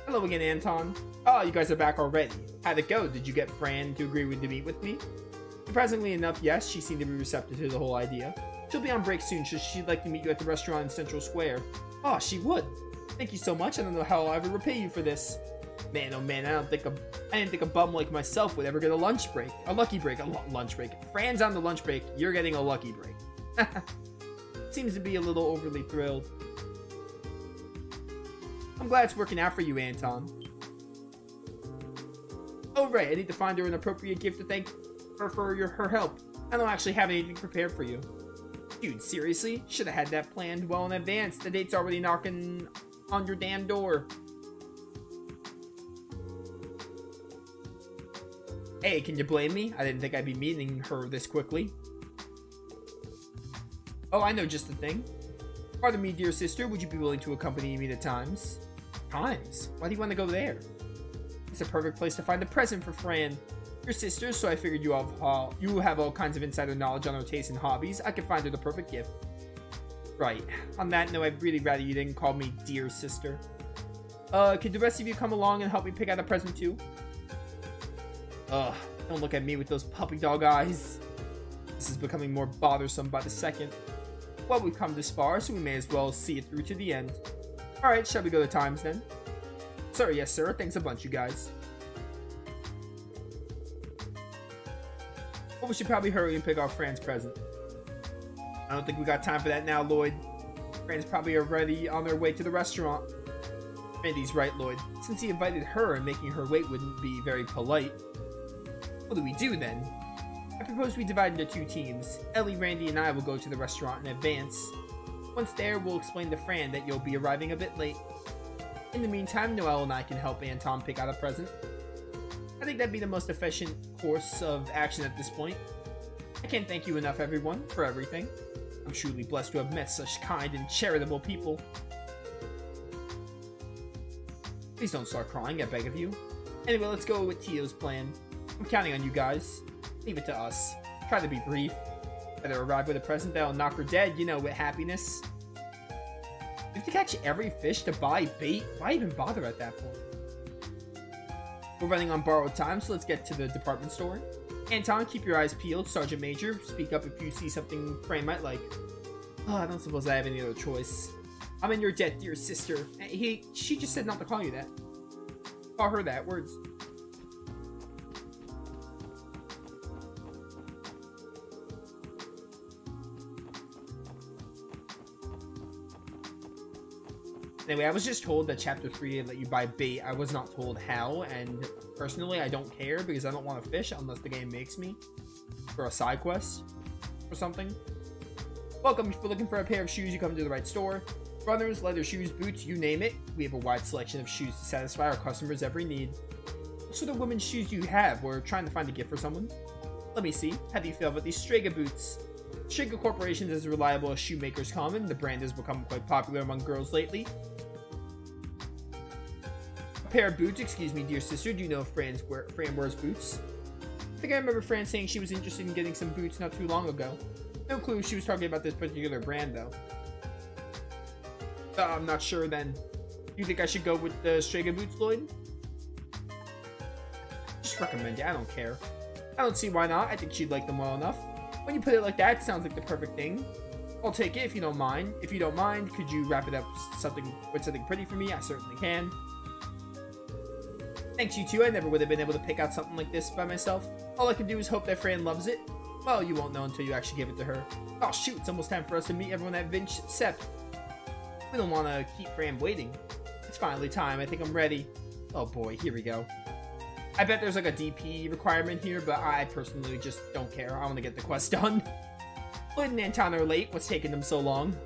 Hello again, Anton. Oh, you guys are back already. How'd it go? Did you get Fran to agree to meet with me? Surprisingly enough, yes, she seemed to be receptive to the whole idea. She'll be on break soon, so she'd like to meet you at the restaurant in Central Square. Oh, she would. Thank you so much. I don't know how I'll ever repay you for this. Man, oh man, I didn't think a bum like myself would ever get a lunch break. A lucky break. Lunch break. Fran's on the lunch break. You're getting a lucky break. Seems to be a little overly thrilled. I'm glad it's working out for you, Anton. Oh, right. I need to find her an appropriate gift to thank her for her help. I don't actually have anything prepared for you. Dude, seriously? Should have had that planned well in advance. The date's already knocking on your damn door. Hey, can you blame me? I didn't think I'd be meeting her this quickly. Oh, I know just the thing. Pardon me, dear sister, would you be willing to accompany me to Times? Times? Why do you want to go there? It's a perfect place to find a present for Fran. Your sister, so I figured you have all kinds of insider knowledge on her tastes and hobbies. I could find her the perfect gift. Right. On that note, I'd really rather you didn't call me dear sister. Could the rest of you come along and help me pick out a present too? Ugh, don't look at me with those puppy dog eyes. This is becoming more bothersome by the second. Well, we've come this far, so we may as well see it through to the end. Alright, shall we go to Times then? Sir, yes sir, thanks a bunch you guys. Well, we should probably hurry and pick out Fran's present. I don't think we got time for that now, Lloyd. Fran's probably already on their way to the restaurant. Randy's right, Lloyd. Since he invited her and making her wait wouldn't be very polite. What do we do then? I propose we divide into two teams. Ellie, Randy, and I will go to the restaurant in advance. Once there, we'll explain to Fran that you'll be arriving a bit late. In the meantime, Noelle and I can help Anton pick out a present. I think that'd be the most efficient course of action at this point. I can't thank you enough, everyone, for everything. I'm truly blessed to have met such kind and charitable people. Please don't start crying, I beg of you. Anyway, let's go with Tio's plan. I'm counting on you guys. Leave it to us. Try to be brief. Better arrive with a present that'll knock her dead, you know, with happiness. We have to catch every fish to buy bait? Why even bother at that point? We're running on borrowed time, so let's get to the department store. Anton, keep your eyes peeled. Sergeant Major, speak up if you see something Fran might like. Oh, I don't suppose I have any other choice. I'm in your debt, dear sister. She just said not to call you that. Call her that. Words. Anyway, I was just told that Chapter 3 let you buy bait. I was not told how, and personally, I don't care because I don't want to fish unless the game makes me for a side quest or something. Welcome. If you're looking for a pair of shoes, you come to the right store. Runners, leather shoes, boots, you name it. We have a wide selection of shoes to satisfy our customers' every need. What sort of women's shoes do you have? We're trying to find a gift for someone. Let me see. How do you feel about these Strega boots? Strega Corporation is as reliable as shoemakers common. The brand has become quite popular among girls lately. A pair of boots, excuse me, dear sister. Do you know if Fran wears boots? I think I remember Fran saying she was interested in getting some boots not too long ago. No clue if she was talking about this particular brand, though. I'm not sure, then. You think I should go with the Strega boots, Lloyd? Just recommend it. I don't care. I don't see why not. I think she'd like them well enough. When you put it like that, it sounds like the perfect thing. I'll take it if you don't mind. If you don't mind, could you wrap it up with something pretty for me? I certainly can. Thanks, you two. I never would have been able to pick out something like this by myself. All I can do is hope that Fran loves it. Well, you won't know until you actually give it to her. Oh, shoot. It's almost time for us to meet everyone at Vinch Sepp. We don't want to keep Fran waiting. It's finally time. I think I'm ready. Oh boy, here we go. I bet there's like a DP requirement here, but I personally just don't care. I want to get the quest done. Lloyd and Anton are late. What's taking them so long?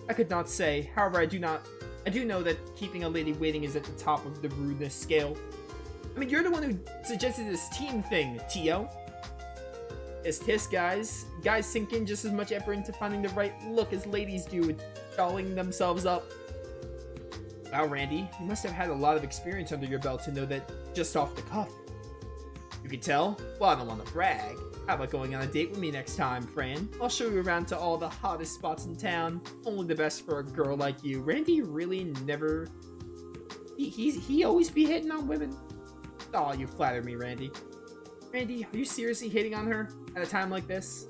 I could not say. However, I do know that keeping a lady waiting is at the top of the rudeness scale. I mean, you're the one who suggested this team thing, Tio. Tisk, guys. Guys sink in just as much effort into finding the right look as ladies do with dolling themselves up. Wow, Randy, you must have had a lot of experience under your belt to know that just off the cuff. You can tell? Well, I don't want to brag. How about going on a date with me next time, Fran? I'll show you around to all the hottest spots in town. Only the best for a girl like you. Randy really never... He always be hitting on women. Oh, you flatter me, Randy. Randy, are you seriously hitting on her at a time like this?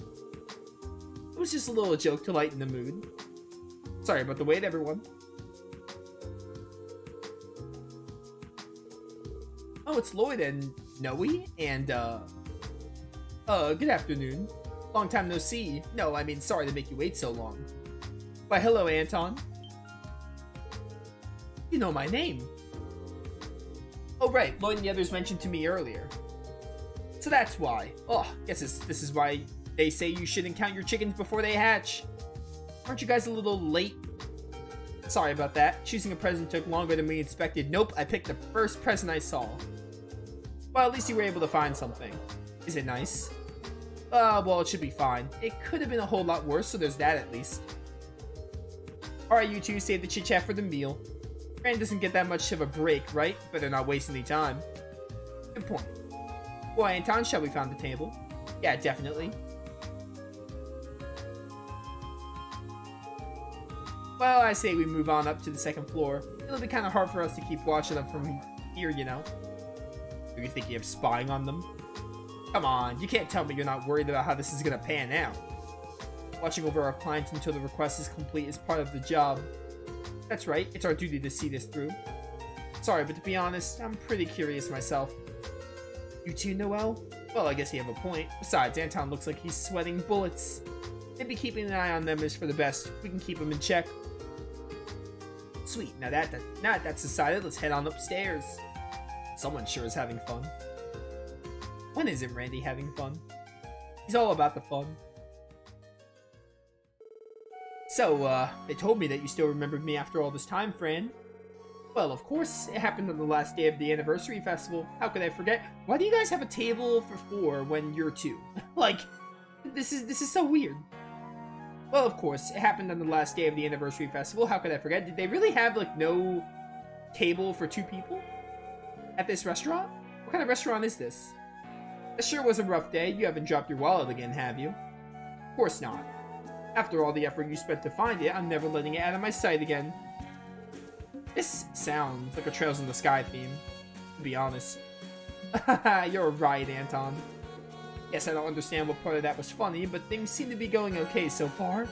It was just a little joke to lighten the mood. Sorry about the wait, everyone. Oh, it's Lloyd and Noe, and, good afternoon. Long time no see. No, I mean, sorry to make you wait so long. Why, hello, Anton. You know my name. Oh, right, Lloyd and the others mentioned to me earlier. So that's why. Oh, guess this is why they say you shouldn't count your chickens before they hatch. Aren't you guys a little late? Sorry about that. Choosing a present took longer than we expected. Nope, I picked the first present I saw. Well, at least you were able to find something. Is it nice? Well, it should be fine. It could have been a whole lot worse, so there's that at least. Alright, you two, save the chit-chat for the meal. Fran doesn't get that much of a break, right? Better not waste any time. Good point. Well, Anton, shall we found the table? Yeah, definitely. Well, I say we move on up to the second floor. It'll be kind of hard for us to keep watching them from here, you know. Are you thinking of spying on them? Come on, you can't tell me you're not worried about how this is gonna pan out. Watching over our clients until the request is complete is part of the job. That's right, it's our duty to see this through. Sorry, but to be honest, I'm pretty curious myself. You too, Noelle? Well, I guess you have a point. Besides, Anton looks like he's sweating bullets. Maybe keeping an eye on them is for the best. We can keep him in check. Sweet, now that that's decided, let's head on upstairs. Someone sure is having fun. When isn't Randy having fun? He's all about the fun. So, they told me that you still remembered me after all this time, Fran. Well, of course, it happened on the last day of the anniversary festival. How could I forget? Why do you guys have a table for 4 when you're 2? Like, this is so weird. Well, of course, it happened on the last day of the anniversary festival. How could I forget? Did they really have, like, no table for 2 people at this restaurant? What kind of restaurant is this? It sure was a rough day. You haven't dropped your wallet again, have you? Of course not. After all the effort you spent to find it, I'm never letting it out of my sight again. This sounds like a Trails in the Sky theme, to be honest. You're right, Anton. Yes, I don't understand what part of that was funny, but things seem to be going okay so far.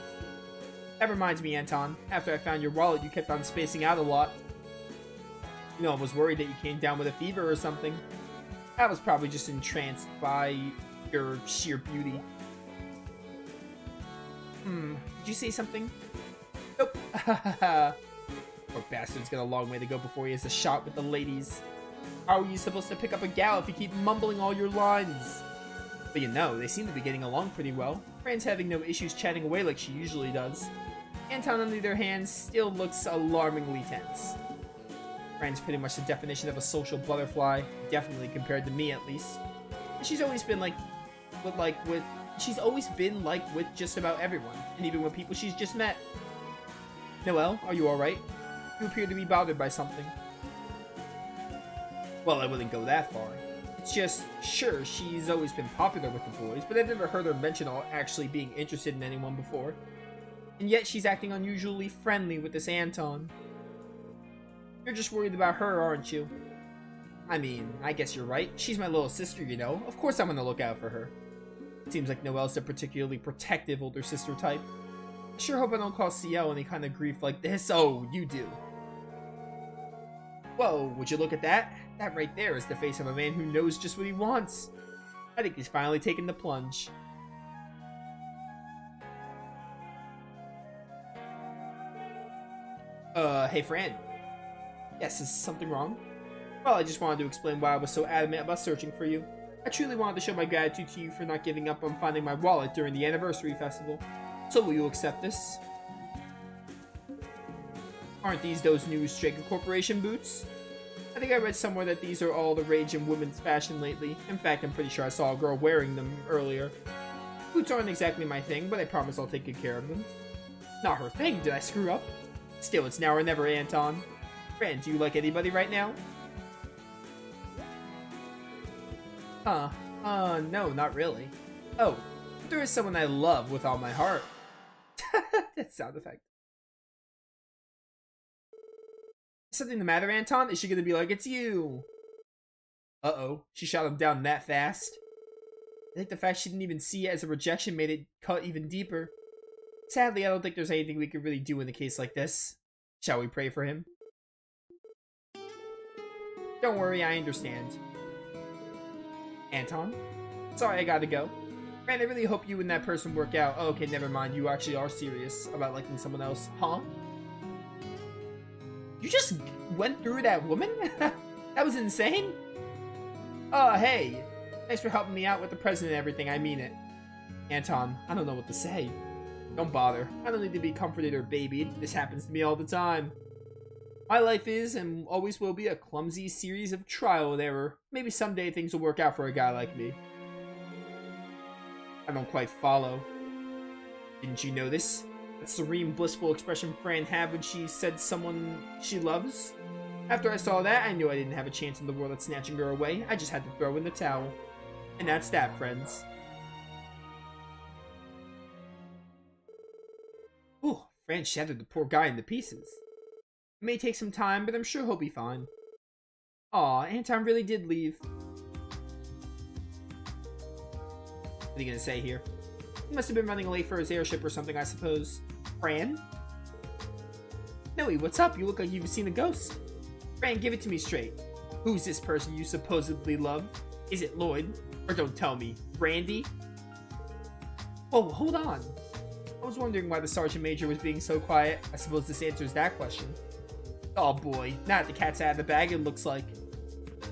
That reminds me, Anton. After I found your wallet, you kept on spacing out a lot. You know, I was worried that you came down with a fever or something. I was probably just entranced by your sheer beauty. Did you say something? Nope. Poor bastard's got a long way to go before he has a shot with the ladies. How are you supposed to pick up a gal if you keep mumbling all your lines? But you know, they seem to be getting along pretty well. Fran's having no issues chatting away like she usually does. Anton, on the other hand, still looks alarmingly tense. Fran's pretty much the definition of a social butterfly, definitely compared to me at least. And she's always been like with just about everyone, and even with people she's just met. Noelle, are you alright? You appear to be bothered by something. Well, I wouldn't go that far. It's just, sure, she's always been popular with the boys, but I've never heard her mention actually being interested in anyone before. And yet she's acting unusually friendly with this Anton. You're just worried about her, aren't you? I mean, I guess you're right. She's my little sister, you know. Of course I'm gonna look out for her. It seems like Noelle's a particularly protective older sister type. I sure hope I don't cause CL any kind of grief like this. Oh, you do. Whoa, would you look at that? That right there is the face of a man who knows just what he wants. I think he's finally taken the plunge. Hey Fran. Yes, is something wrong? Well, I just wanted to explain why I was so adamant about searching for you. I truly wanted to show my gratitude to you for not giving up on finding my wallet during the anniversary festival. So will you accept this? Aren't these those new Straker Corporation boots? I think I read somewhere that these are all the rage in women's fashion lately. In fact, I'm pretty sure I saw a girl wearing them earlier. Boots aren't exactly my thing, but I promise I'll take good care of them. Not her thing, did I screw up? Still, it's now or never, Anton. Fran, do you like anybody right now? No, not really. Oh, but there is someone I love with all my heart. That sound effect. Something the matter, Anton? Is she gonna be like, it's you? Uh-oh. She shot him down that fast. I think the fact she didn't even see it as a rejection made it cut even deeper. Sadly, I don't think there's anything we could really do in a case like this. Shall we pray for him? Don't worry, I understand. Anton? Sorry, I gotta go. Man, I really hope you and that person work out. Oh, okay, never mind. You actually are serious about liking someone else. Huh? You just went through that woman? That was insane? Oh, hey. Thanks for helping me out with the present and everything. I mean it. Anton, I don't know what to say. Don't bother. I don't need to be comforted or babied. This happens to me all the time. My life is, and always will be, a clumsy series of trial and error. Maybe someday things will work out for a guy like me. I don't quite follow. Didn't you notice? That serene, blissful expression Fran had when she said someone she loves? After I saw that, I knew I didn't have a chance in the world at snatching her away. I just had to throw in the towel. And that's that, friends. Ooh, Fran shattered the poor guy into pieces. It may take some time, but I'm sure he'll be fine. Aw, Anton really did leave. What are you gonna say here? He must have been running late for his airship or something, I suppose. Fran? Noe, what's up? You look like you've seen a ghost. Fran, give it to me straight. Who's this person you supposedly love? Is it Lloyd? Or don't tell me, Randy? Oh, hold on. I was wondering why the Sergeant Major was being so quiet. I suppose this answers that question. Oh boy, now that the cat's out of the bag, it looks like.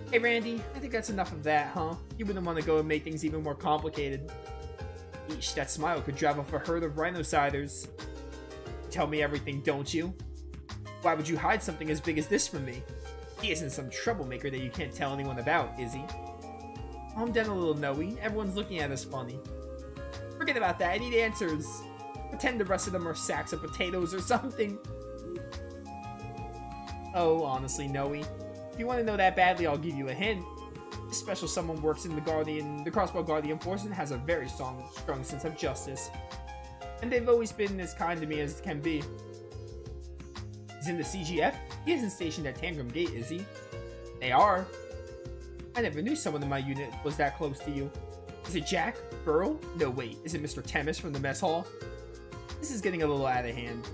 Hey Randy, I think that's enough of that, huh? You wouldn't want to go and make things even more complicated. Eesh, that smile could drive off a herd of rhinociders. Tell me everything, don't you? Why would you hide something as big as this from me? He isn't some troublemaker that you can't tell anyone about, is he? Calm down a little, Noe. Everyone's looking at us funny. Forget about that, I need answers. Pretend the rest of them are sacks of potatoes or something. Oh, honestly, Noe. If you want to know that badly, I'll give you a hint. This special someone works in the Crossbow Guardian Force and has a very strong sense of justice. And they've always been as kind to me as can be. He's in the CGF? He isn't stationed at Tangram Gate, is he? They are. I never knew someone in my unit was that close to you. Is it Jack? Burl? No, wait. Is it Mr. Temis from the mess hall? This is getting a little out of hand.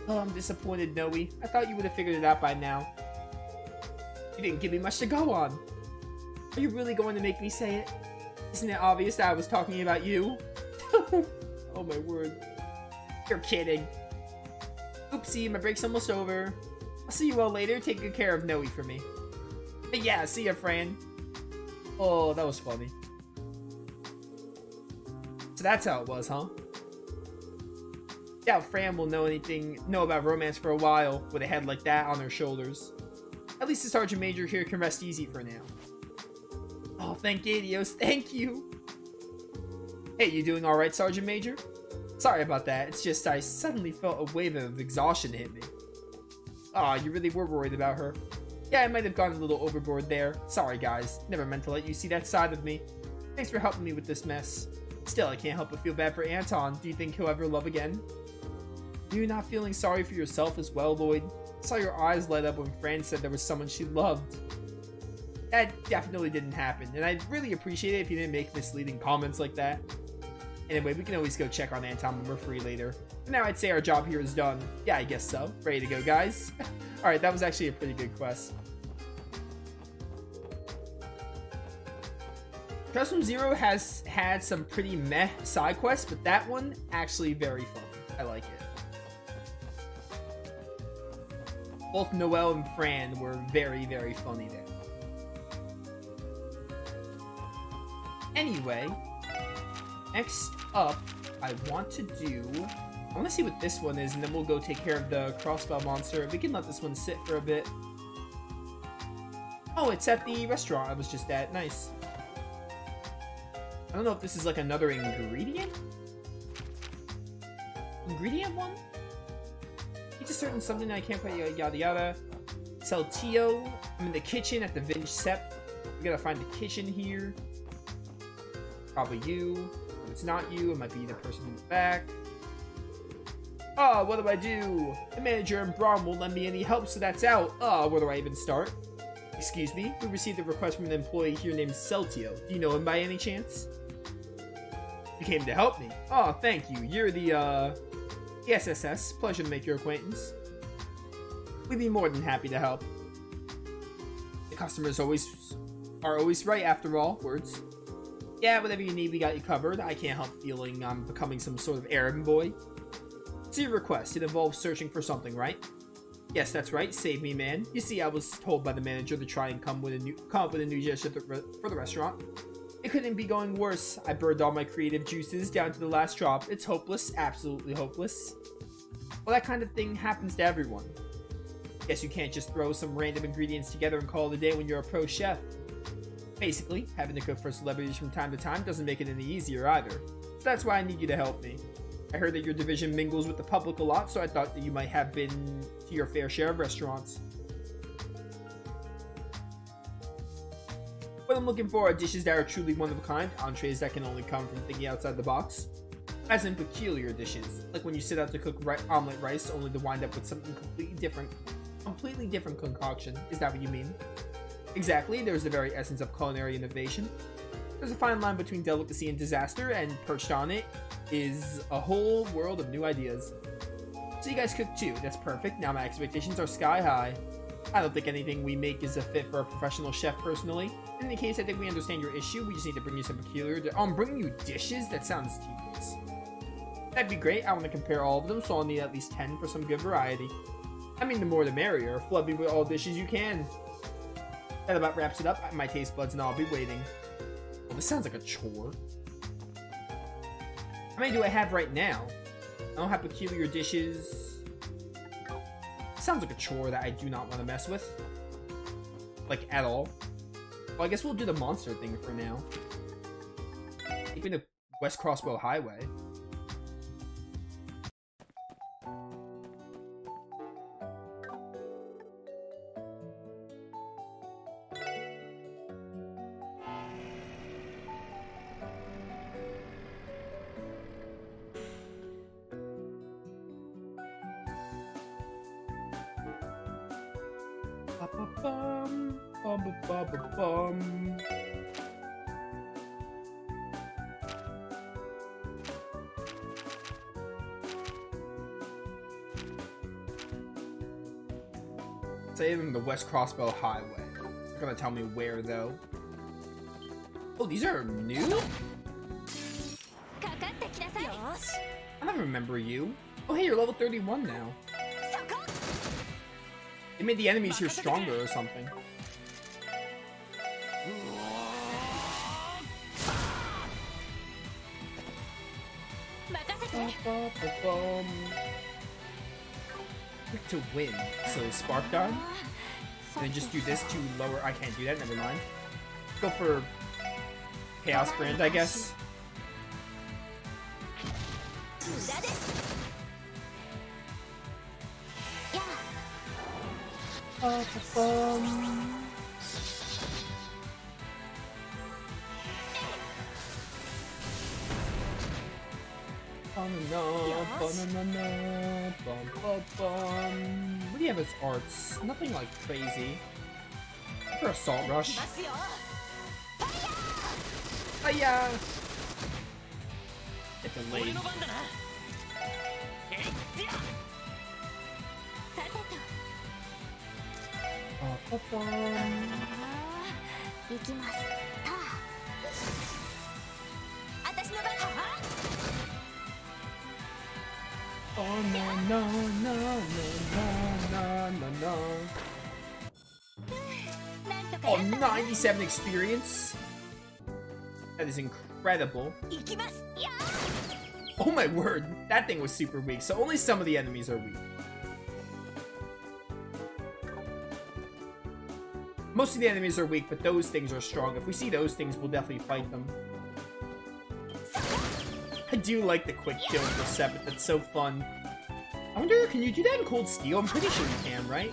Oh, I'm disappointed, Noe. I thought you would have figured it out by now. You didn't give me much to go on. Are you really going to make me say it? Isn't it obvious that I was talking about you? Oh my word. You're kidding. Oopsie, my break's almost over. I'll see you all later. Take good care of Noe for me. Yeah, see ya, Fran. Oh, that was funny. So that's how it was, huh? Doubt Fran will know about romance for a while with a head like that on her shoulders. At least the Sergeant Major here can rest easy for now. Oh, thank Gadios, thank you! Hey, you doing alright, Sergeant Major? Sorry about that, it's just I suddenly felt a wave of exhaustion hit me. Aw, you really were worried about her. Yeah, I might have gone a little overboard there. Sorry, guys. Never meant to let you see that side of me. Thanks for helping me with this mess. Still, I can't help but feel bad for Anton. Do you think he'll ever love again? Are you not feeling sorry for yourself as well, Lloyd? I saw your eyes light up when Fran said there was someone she loved. That definitely didn't happen, and I'd really appreciate it if you didn't make misleading comments like that. Anyway, we can always go check on Anton when we're free later. For now, I'd say our job here is done. Yeah, I guess so. Ready to go, guys? Alright, that was actually a pretty good quest. Custom Zero has had some pretty meh side quests, but that one, actually very fun. I like it. Both Noelle and Fran were very, very funny there. Anyway, next up, I want to see what this one is, and then we'll go take care of the crossbow monster. We can let this one sit for a bit. Oh, it's at the restaurant I was just at. Nice. I don't know if this is like another ingredient? Ingredient one? It's a certain something that I can't quite yada yada. Saltillo. I'm in the kitchen at the Vintage Sep. We gotta find the kitchen here. Probably you. If it's not you, it might be the person in the back. Ah, what do I do? The manager and Braun won't lend me any help, so that's out. Where do I even start? Excuse me? We received a request from an employee here named Celtio. Do you know him by any chance? You came to help me. Oh, thank you. You're the SSS. Pleasure to make your acquaintance. We'd be more than happy to help. The customers are always right after all. Words. Yeah, whatever you need, we got you covered. I can't help feeling I'm becoming some sort of errand boy. It's your request. It involves searching for something, right? Yes, that's right. Save me, man. You see, I was told by the manager to try and come up with a new dish for the restaurant. It couldn't be going worse. I burned all my creative juices down to the last drop. It's hopeless. Absolutely hopeless. Well, that kind of thing happens to everyone. Guess you can't just throw some random ingredients together and call it a day when you're a pro chef. Basically, having to cook for celebrities from time to time doesn't make it any easier either. So that's why I need you to help me. I heard that your division mingles with the public a lot, so I thought that you might have been to your fair share of restaurants. What I'm looking for are dishes that are truly one of a kind, entrees that can only come from thinking outside the box. As in peculiar dishes, like when you sit out to cook omelet rice only to wind up with something completely different concoction. Is that what you mean? Exactly, there's the very essence of culinary innovation. There's a fine line between delicacy and disaster, and perched on it is a whole world of new ideas. So you guys cook too, that's perfect. Now my expectations are sky high. I don't think anything we make is a fit for a professional chef personally. In any case, I think we understand your issue. We just need to bring you some peculiar... I'm bringing you dishes? That sounds tedious. That'd be great. I want to compare all of them, so I'll need at least 10 for some good variety. I mean, the more the merrier. Flood me with all dishes you can. That about wraps it up. My taste buds and I'll be waiting. Well, this sounds like a chore. How many do I have right now? I don't have peculiar dishes. Sounds like a chore that I do not want to mess with. Like, at all. Well, I guess we'll do the monster thing for now. Even the West Crossbow Highway. Say in the West Crossbow Highway. You're gonna tell me where though. Oh, these are new? I don't remember you. Oh hey, you're level 31 now. They made the enemies here stronger or something. Quick to win. So Spark Gun. And then just do this to lower. I can't do that, never mind. Go for Chaos Brand, I guess. What do you have as arts? Nothing like crazy. For Assault Rush. Hiya! Get delayed. Oh no no no no no no no. Oh, 97 experience? That is incredible. Oh my word, that thing was super weak, so only some of the enemies are weak. Most of the enemies are weak, but those things are strong. If we see those things, we'll definitely fight them. I do like the quick kill for 7th, that's so fun. I wonder, can you do that in Cold Steel? I'm pretty sure you can, right?